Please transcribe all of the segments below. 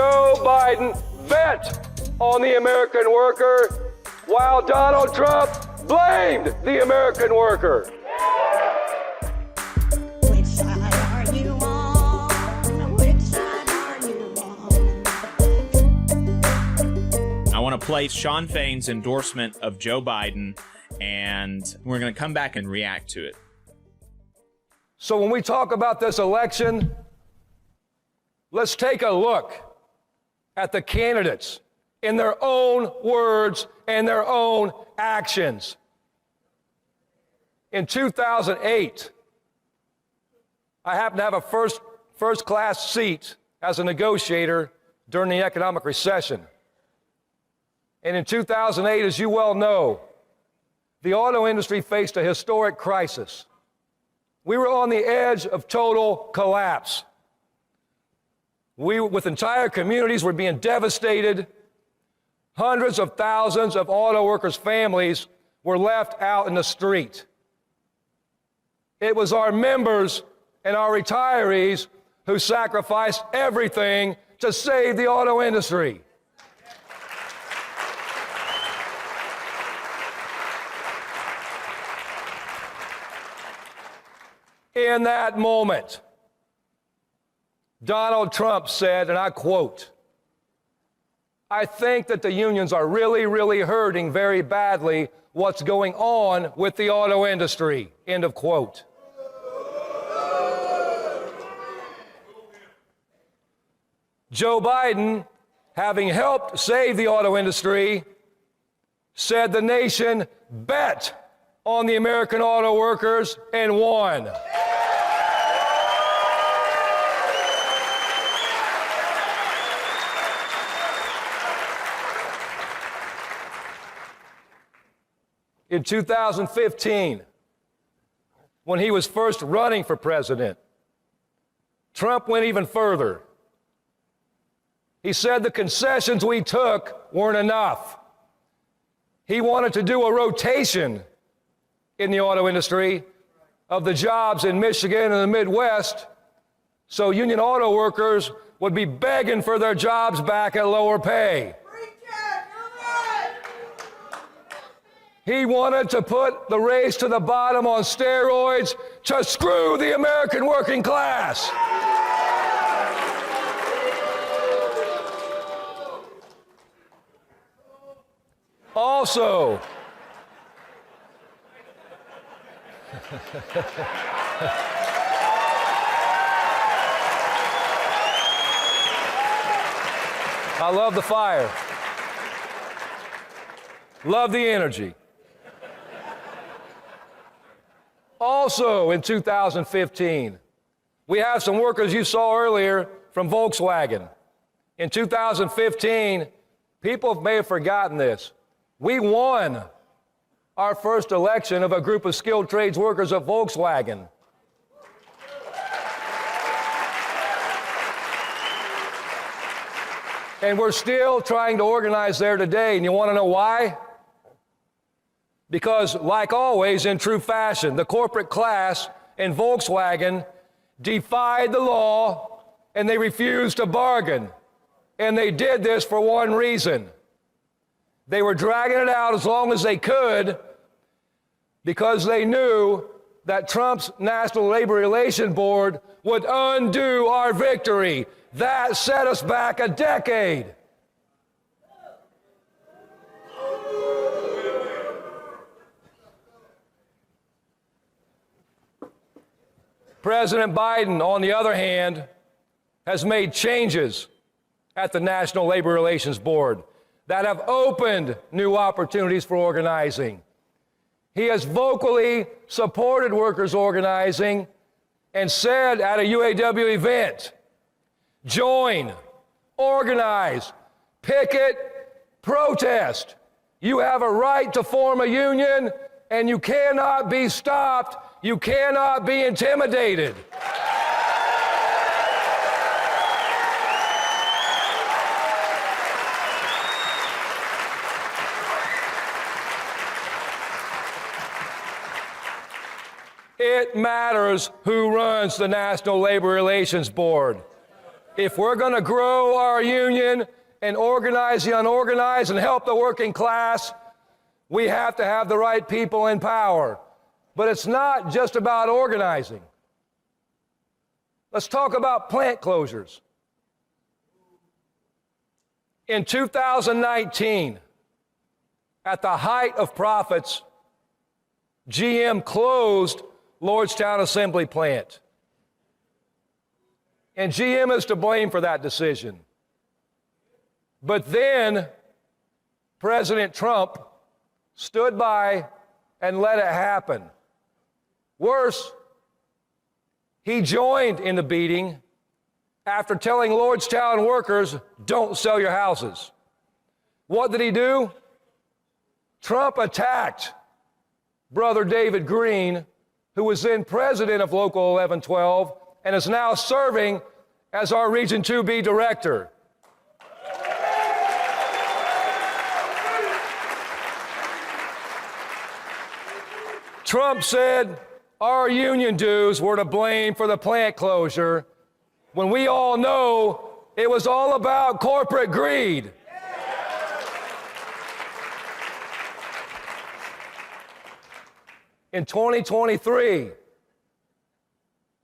Joe Biden bet on the American worker, while Donald Trump blamed the American worker. Which side are you on? Which side are you on? I want to play Shawn Fain's endorsement of Joe Biden, and we're going to come back and react to it. So when we talk about this election, let's take a look at the candidates in their own words and their own actions. In 2008, I happened to have a first-class seat as a negotiator during the economic recession. And in 2008, as you well know, the auto industry faced a historic crisis. We were on the edge of total collapse. With entire communities were being devastated. Hundreds of thousands of auto workers' families were left out in the street. It was our members and our retirees who sacrificed everything to save the auto industry. In that moment, Donald Trump said, and I quote, "I think that the unions are really, really hurting very badly what's going on with the auto industry," end of quote. Joe Biden, having helped save the auto industry, said the nation bet on the American auto workers and won. In 2015, when he was first running for president, Trump went even further. He said the concessions we took weren't enough. He wanted to do a rotation in the auto industry of the jobs in Michigan and the Midwest, so union auto workers would be begging for their jobs back at lower pay. He wanted to put the race to the bottom on steroids to screw the American working class. Also, I love the fire. Love the energy. Also in 2015, we have some workers you saw earlier from Volkswagen. In 2015, people may have forgotten this. We won our first election of a group of skilled trades workers at Volkswagen. And we're still trying to organize there today. And you want to know why? Because, like always, in true fashion, the corporate class in Volkswagen defied the law and they refused to bargain. And they did this for one reason. They were dragging it out as long as they could because they knew that Trump's National Labor Relations Board would undo our victory. That set us back a decade. President Biden, on the other hand, has made changes at the National Labor Relations Board that have opened new opportunities for organizing. He has vocally supported workers organizing and said at a UAW event, join, organize, picket, protest. You have a right to form a union and you cannot be stopped. You cannot be intimidated. It matters who runs the National Labor Relations Board. If we're going to grow our union and organize the unorganized and help the working class, we have to have the right people in power. But it's not just about organizing. Let's talk about plant closures. In 2019, at the height of profits, GM closed Lordstown Assembly Plant. And GM is to blame for that decision. But then President Trump stood by and let it happen. Worse, he joined in the beating after telling Lordstown workers, don't sell your houses. What did he do? Trump attacked Brother David Green, who was then president of Local 1112 and is now serving as our Region 2B director. Trump said our union dues were to blame for the plant closure, when we all know it was all about corporate greed. In 2023,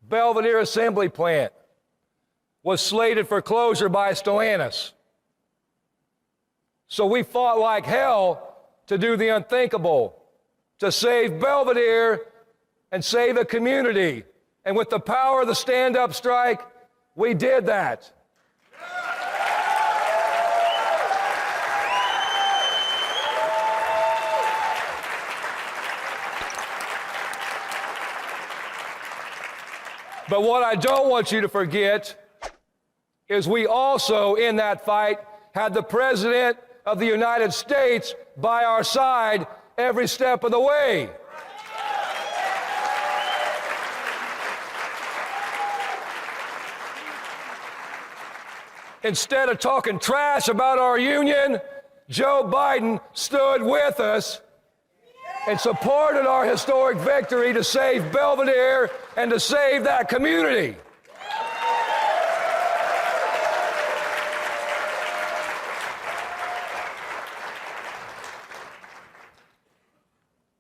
Belvedere Assembly Plant was slated for closure by Stellantis. So we fought like hell to do the unthinkable, to save Belvedere and save the community. And with the power of the stand-up strike, we did that. But what I don't want you to forget is we also, in that fight, had the President of the United States by our side every step of the way. Instead of talking trash about our union, Joe Biden stood with us and supported our historic victory to save Belvedere and to save that community.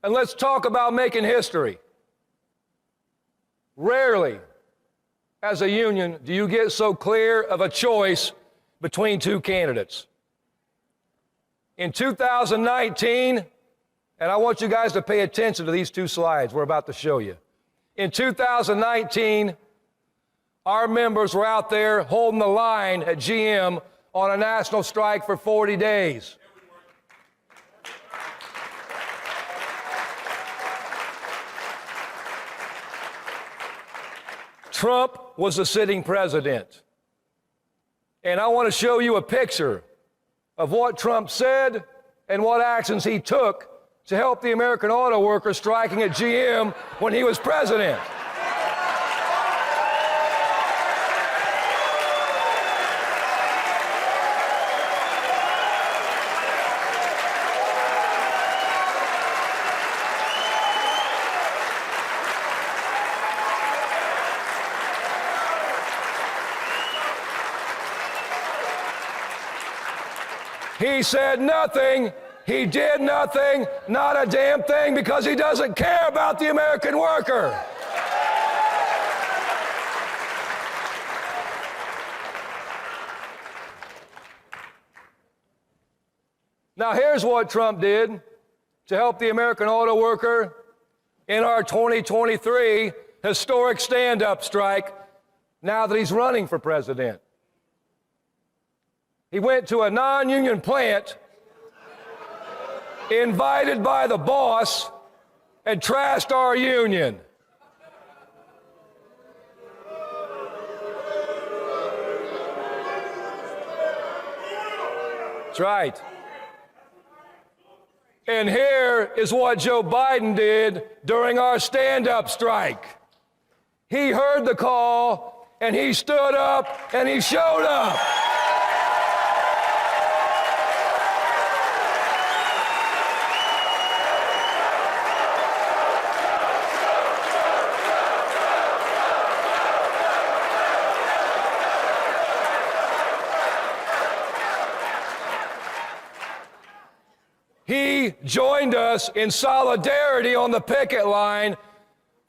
And let's talk about making history. Rarely, as a union, do you get so clear of a choice between two candidates. In 2019, and I want you guys to pay attention to these two slides we're about to show you. In 2019, our members were out there holding the line at GM on a national strike for 40 days. Trump was the sitting president. And I want to show you a picture of what Trump said and what actions he took to help the American auto workers striking at GM when he was president. He said nothing, he did nothing, not a damn thing, because he doesn't care about the American worker. Now here's what Trump did to help the American auto worker in our 2023 historic stand-up strike now that he's running for president. He went to a non-union plant, invited by the boss, and trashed our union. That's right. And here is what Joe Biden did during our stand-up strike. He heard the call, and he stood up, and he showed up. He joined us in solidarity on the picket line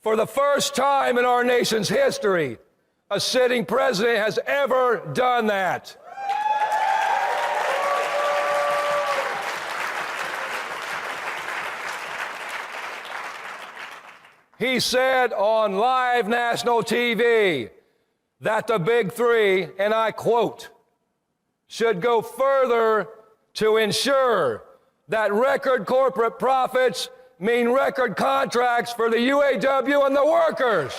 for the first time in our nation's history. A sitting president has ever done that. He said on live national TV that the big three, and I quote, should go further to ensure that record corporate profits mean record contracts for the UAW and the workers.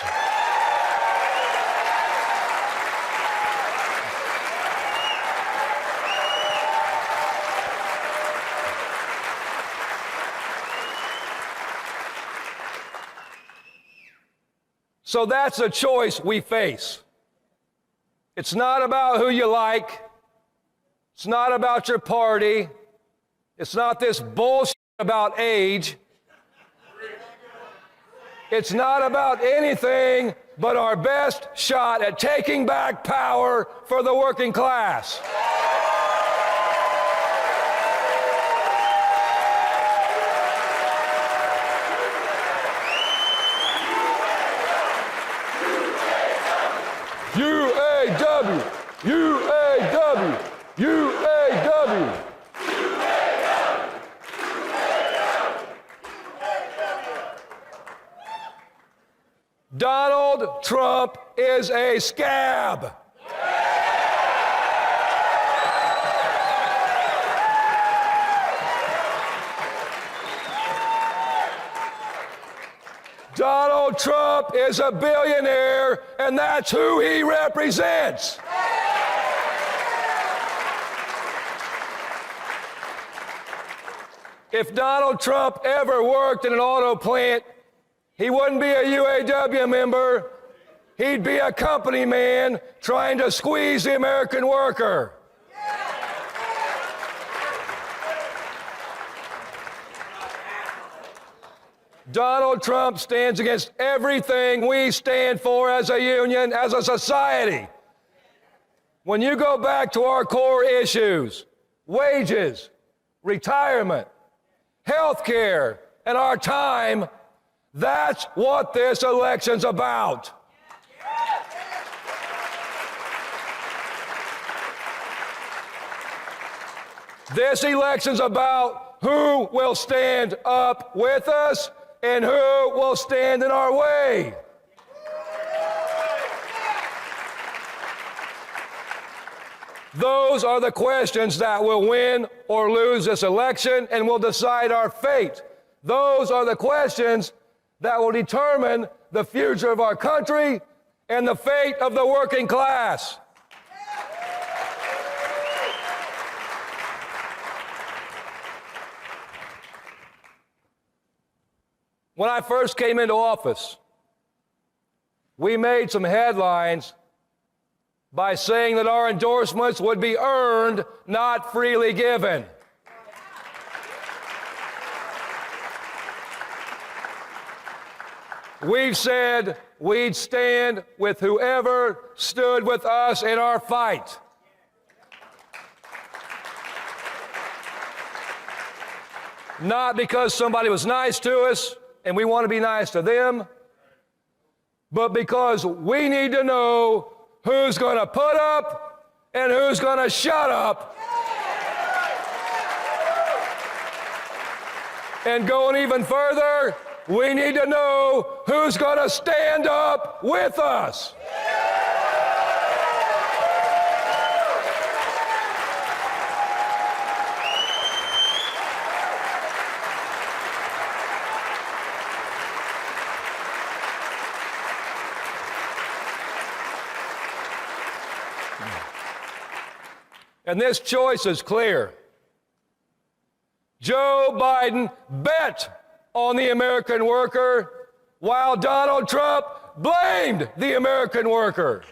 So that's a choice we face. It's not about who you like. It's not about your party. It's not this bullshit about age. It's not about anything but our best shot at taking back power for the working class. UAW, UAW, UAW. Donald Trump is a scab. Donald Trump is a billionaire, and that's who he represents. If Donald Trump ever worked in an auto plant, he wouldn't be a UAW member. He'd be a company man trying to squeeze the American worker. Donald Trump stands against everything we stand for as a union, as a society. When you go back to our core issues, wages, retirement, health care, and our time, that's what this election's about. This election's about who will stand up with us and who will stand in our way. Those are the questions that will win or lose this election and will decide our fate. Those are the questions that will determine the future of our country and the fate of the working class. When I first came into office, we made some headlines by saying that our endorsements would be earned, not freely given. We've said we'd stand with whoever stood with us in our fight. Not because somebody was nice to us and we want to be nice to them, but because we need to know who's going to put up and who's going to shut up. And going even further, we need to know who's going to stand up with us. And this choice is clear. Joe Biden bet on the American worker, while Donald Trump blamed the American worker.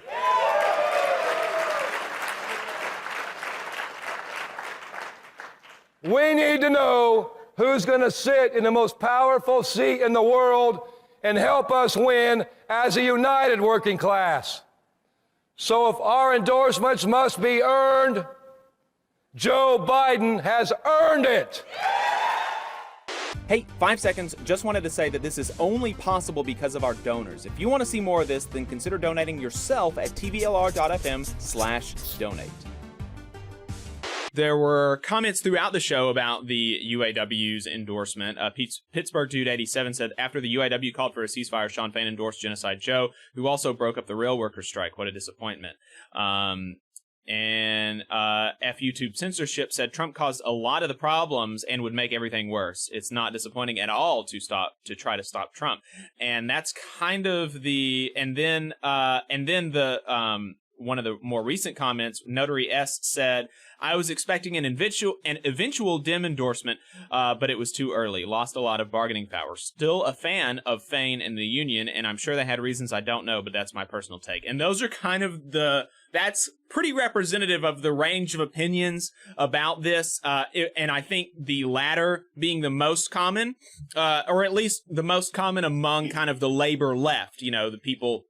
We need to know who's going to sit in the most powerful seat in the world and help us win as a united working class. So if our endorsements must be earned, Joe Biden has earned it. Hey, 5 seconds. Just wanted to say that this is only possible because of our donors. If you want to see more of this, then consider donating yourself at tvlr.fm/donate. There were comments throughout the show about the UAW's endorsement. Pittsburgh Dude 87 said, after the UAW called for a ceasefire, Shawn Fain endorsed Genocide Joe, who also broke up the rail workers' strike. What a disappointment. And F YouTube Censorship said Trump caused a lot of the problems and would make everything worse. It's not disappointing at all to try to stop Trump. And that's kind of the, and then the one of the more recent comments, Notary S said, I was expecting an eventual dim endorsement, but it was too early. Lost a lot of bargaining power. Still a fan of Fain and the union, and I'm sure they had reasons I don't know, but that's my personal take. And those are kind of that's pretty representative of the range of opinions about this, and I think the latter being the most common, or at least the most common among kind of the labor left, the people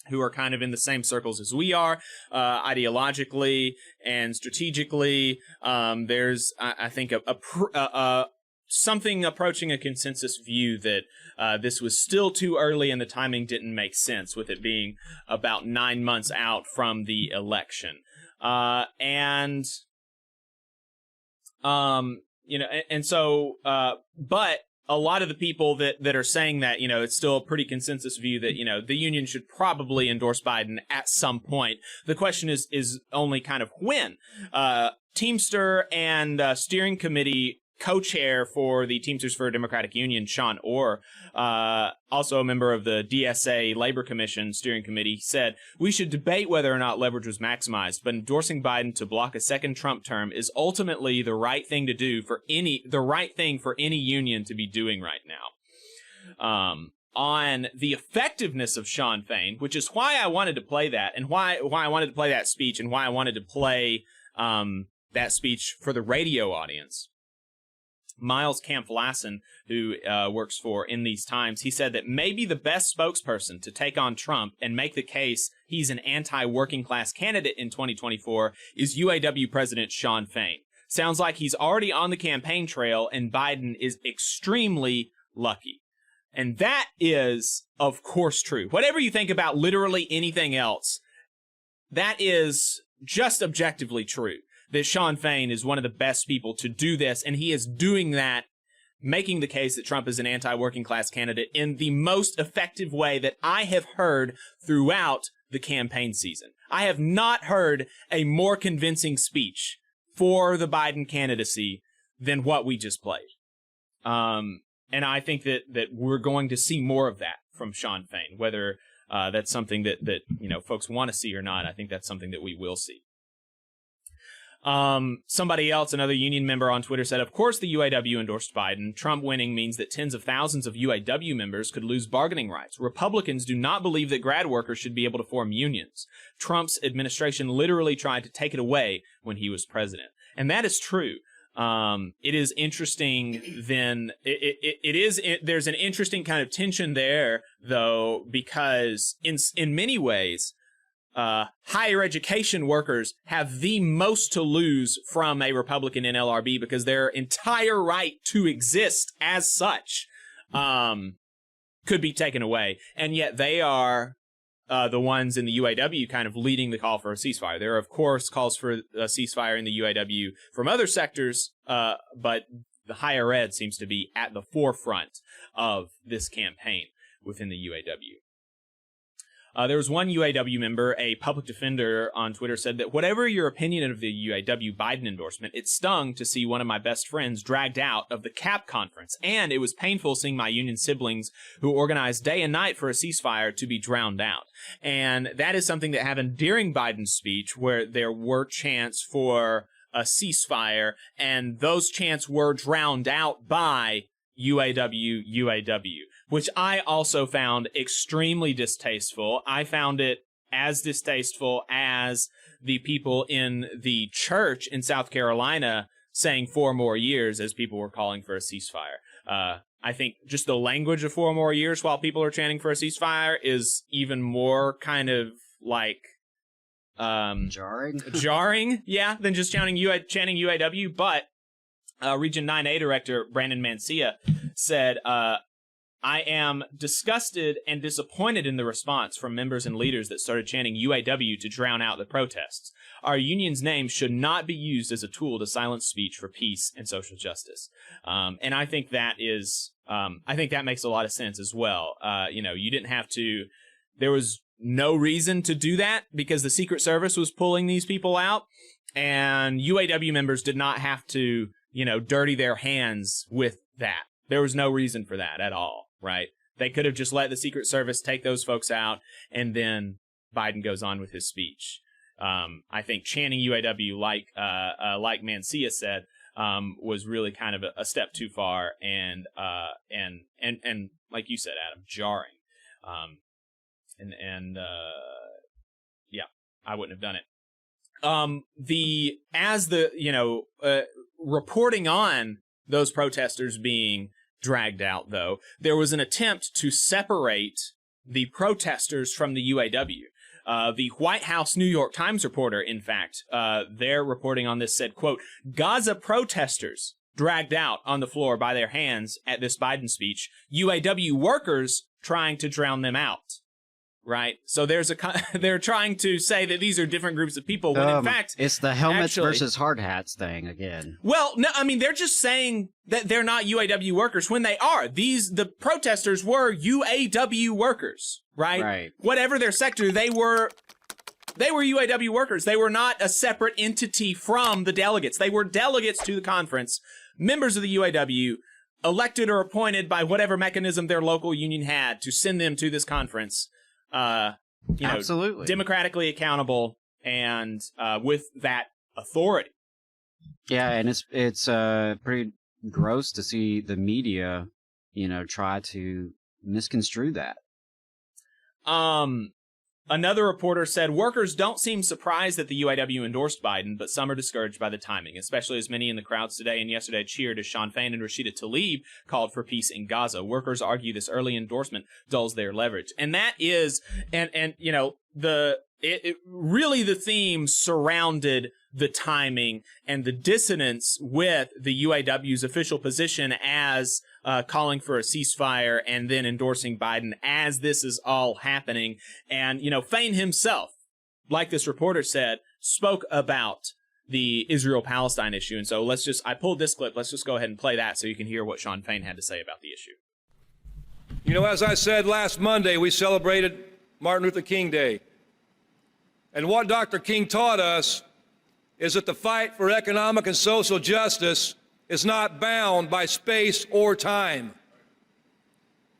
who are kind of in the same circles as we are, ideologically and strategically. There's, I think, something approaching a consensus view that this was still too early and the timing didn't make sense, with it being about 9 months out from the election. But a lot of the people that are saying that, it's still a pretty consensus view that, the union should probably endorse Biden at some point. The question is only kind of when. Teamster and steering committee co-chair for the Teamsters for a Democratic Union, Sean Orr, also a member of the DSA Labor Commission steering committee, said, we should debate whether or not leverage was maximized, but endorsing Biden to block a second Trump term is ultimately the right thing to do for any union to be doing right now. On the effectiveness of Shawn Fain, which is why I wanted to play that, and why I wanted to play that speech, and why I wanted to play that speech for the radio audience. Miles Kampf-Lasson, who works for In These Times, he said that maybe the best spokesperson to take on Trump and make the case he's an anti-working class candidate in 2024 is UAW President Shawn Fain. Sounds like he's already on the campaign trail, and Biden is extremely lucky. And that is, of course, true. Whatever you think about literally anything else, that is just objectively true. That Shawn Fain is one of the best people to do this, and he is doing that, making the case that Trump is an anti-working class candidate in the most effective way that I have heard throughout the campaign season. I have not heard a more convincing speech for the Biden candidacy than what we just played. And I think that we're going to see more of that from Shawn Fain, whether that's something that folks want to see or not. I think that's something that we will see. Somebody else, another union member on Twitter, said, of course the UAW endorsed Biden. Trump winning means that tens of thousands of UAW members could lose bargaining rights. Republicans do not believe that grad workers should be able to form unions. Trump's administration literally tried to take it away when he was president. And that is true. It is interesting then, there's an interesting kind of tension there, though, because in many ways, higher education workers have the most to lose from a Republican NLRB because their entire right to exist as such could be taken away. And yet they are the ones in the UAW kind of leading the call for a ceasefire. There are, of course, calls for a ceasefire in the UAW from other sectors, but the higher ed seems to be at the forefront of this campaign within the UAW. There was one UAW member, a public defender on Twitter, said that whatever your opinion of the UAW Biden endorsement, it stung to see one of my best friends dragged out of the CAP conference, and it was painful seeing my union siblings who organized day and night for a ceasefire to be drowned out. And that is something that happened during Biden's speech, where there were chants for a ceasefire, and those chants were drowned out by UAW, which I also found extremely distasteful. I found it as distasteful as the people in the church in South Carolina saying 4 more years as people were calling for a ceasefire. I think just the language of 4 more years while people are chanting for a ceasefire is even more kind of like jarring, yeah, than just chanting UAW. But Region 9A Director Brandon Mancia said, I am disgusted and disappointed in the response from members and leaders that started chanting UAW to drown out the protests. Our union's name should not be used as a tool to silence speech for peace and social justice. And I think that is, I think that makes a lot of sense as well. You didn't have to, there was no reason to do that because the Secret Service was pulling these people out, and UAW members did not have to, dirty their hands with that. There was no reason for that at all. Right? They could have just let the Secret Service take those folks out, and then Biden goes on with his speech. I think chanting UAW, like Mancia said, was really kind of a step too far, and like you said, Adam, jarring. Yeah, I wouldn't have done it. Reporting on those protesters being dragged out, though, there was an attempt to separate the protesters from the UAW. The White House New York Times reporter, in fact, their reporting on this said, quote, Gaza protesters dragged out on the floor by their hands at this Biden speech, UAW workers trying to drown them out. Right? So they're trying to say that these are different groups of people when in fact it's the helmets versus hard hats thing again. Well, no, I mean, they're just saying that they're not UAW workers when they are. The protesters were UAW workers, right? Right. Whatever their sector, they were UAW workers. They were not a separate entity from the delegates. They were delegates to the conference, members of the UAW, elected or appointed by whatever mechanism their local union had to send them to this conference. Absolutely. Democratically accountable and with that authority. Yeah, and it's pretty gross to see the media, try to misconstrue that. Another reporter said, workers don't seem surprised that the UAW endorsed Biden, but some are discouraged by the timing, especially as many in the crowds today and yesterday cheered as Shawn Fain and Rashida Tlaib called for peace in Gaza. Workers argue this early endorsement dulls their leverage. And that is, really the theme surrounded the timing and the dissonance with the UAW's official position as calling for a ceasefire and then endorsing Biden as this is all happening. And, Fain himself, like this reporter said, spoke about the Israel-Palestine issue. And so I pulled this clip. Let's just go ahead and play that so you can hear what Shawn Fain had to say about the issue. As I said last Monday, we celebrated Martin Luther King Day. And what Dr. King taught us is that the fight for economic and social justice is not bound by space or time.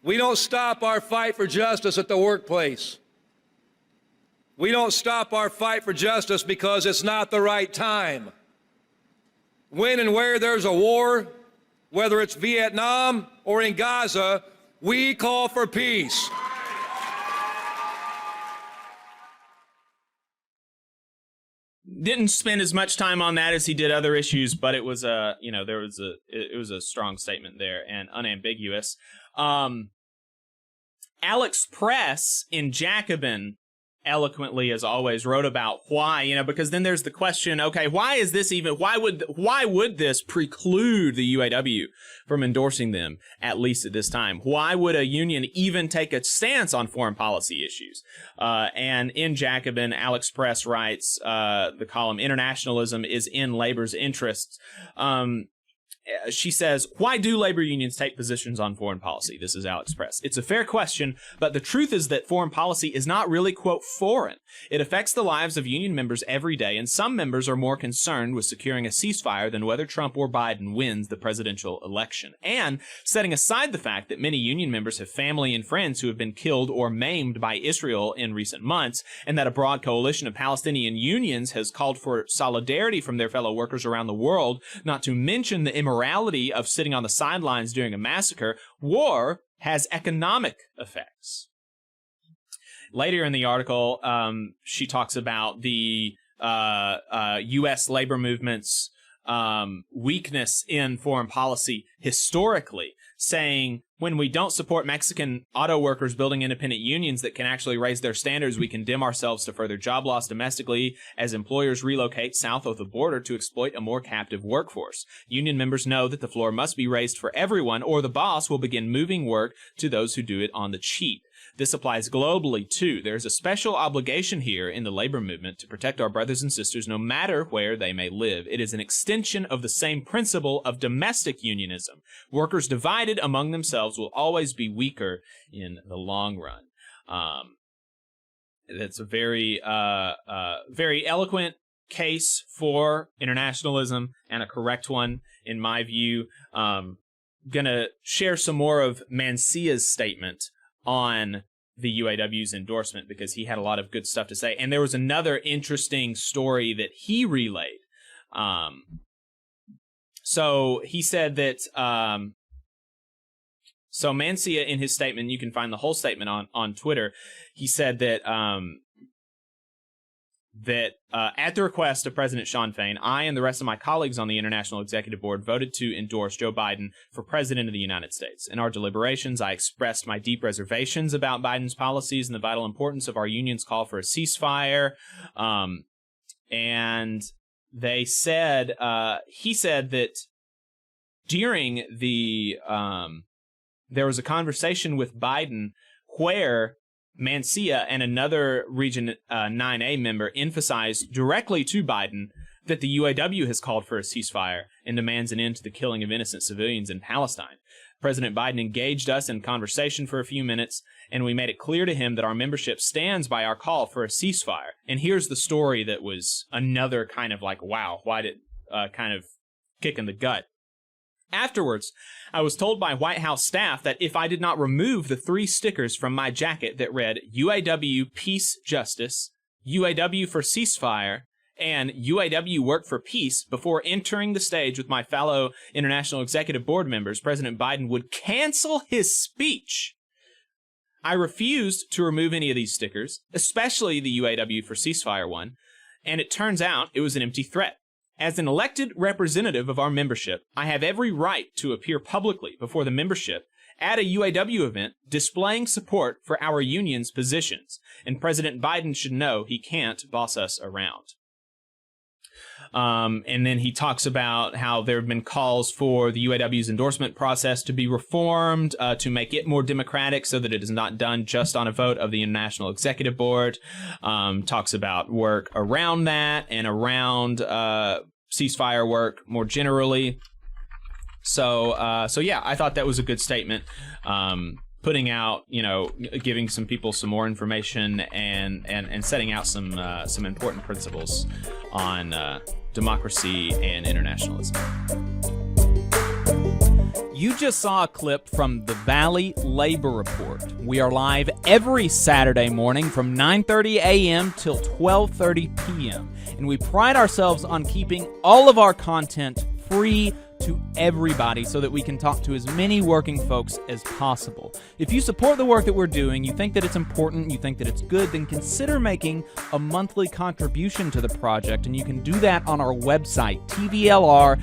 We don't stop our fight for justice at the workplace. We don't stop our fight for justice because it's not the right time. When and where there's a war, whether it's Vietnam or in Gaza, we call for peace. Didn't spend as much time on that as he did other issues, but it was it was a strong statement there and unambiguous. Alex Press in Jacobin eloquently, as always, wrote about why, because then there's the question, okay, why would this preclude the UAW from endorsing them, at least at this time? Why would a union even take a stance on foreign policy issues? And in Jacobin, Alex Press writes, the column, Internationalism is in labor's interests. She says, why do labor unions take positions on foreign policy? This is Alex Press. It's a fair question, but the truth is that foreign policy is not really, quote, foreign. It affects the lives of union members every day, and some members are more concerned with securing a ceasefire than whether Trump or Biden wins the presidential election. And setting aside the fact that many union members have family and friends who have been killed or maimed by Israel in recent months, and that a broad coalition of Palestinian unions has called for solidarity from their fellow workers around the world, not to mention the immorality of sitting on the sidelines during a massacre, war has economic effects. Later in the article, she talks about the U.S. labor movement's weakness in foreign policy historically, saying, when we don't support Mexican auto workers building independent unions that can actually raise their standards, we condemn ourselves to further job loss domestically as employers relocate south of the border to exploit a more captive workforce. Union members know that the floor must be raised for everyone, or the boss will begin moving work to those who do it on the cheap. This applies globally, too. There's a special obligation here in the labor movement to protect our brothers and sisters no matter where they may live. It is an extension of the same principle of domestic unionism. Workers divided among themselves will always be weaker in the long run. That's a very, very eloquent case for internationalism, and a correct one, in my view. Gonna share some more of Mancia's statement on the UAW's endorsement, because he had a lot of good stuff to say. And there was another interesting story that he relayed. So he said that, so Mancia, in his statement, you can find the whole statement on Twitter, he said that, at the request of President Shawn Fain, I and the rest of my colleagues on the International Executive Board voted to endorse Joe Biden for President of the United States. In our deliberations, I expressed my deep reservations about Biden's policies and the vital importance of our union's call for a ceasefire. And they said, he said that during the, there was a conversation with Biden where Mancia and another Region 9A member emphasized directly to Biden that the UAW has called for a ceasefire and demands an end to the killing of innocent civilians in Palestine. President Biden engaged us in conversation for a few minutes, and we made it clear to him that our membership stands by our call for a ceasefire. And here's the story that was another kind of like, wow, why did kind of kick in the gut. Afterwards, I was told by White House staff that if I did not remove the 3 stickers from my jacket that read UAW Peace Justice, UAW for Ceasefire, and UAW Work for Peace before entering the stage with my fellow International Executive Board members, President Biden would cancel his speech. I refused to remove any of these stickers, especially the UAW for Ceasefire one, and it turns out it was an empty threat. As an elected representative of our membership, I have every right to appear publicly before the membership at a UAW event displaying support for our union's positions, and President Biden should know he can't boss us around. And then he talks about how there have been calls for the UAW's endorsement process to be reformed, to make it more democratic so that it is not done just on a vote of the International Executive Board. Talks about work around that and around ceasefire work more generally. So yeah, I thought that was a good statement. Putting out, giving some people some more information and setting out some important principles on democracy and internationalism. You just saw a clip from the Valley Labor Report. We are live every Saturday morning from 9:30 a.m. till 12:30 p.m. And we pride ourselves on keeping all of our content free to everybody so that we can talk to as many working folks as possible. If you support the work that we're doing, you think that it's important, you think that it's good, then consider making a monthly contribution to the project, and you can do that on our website, tvlr.fm.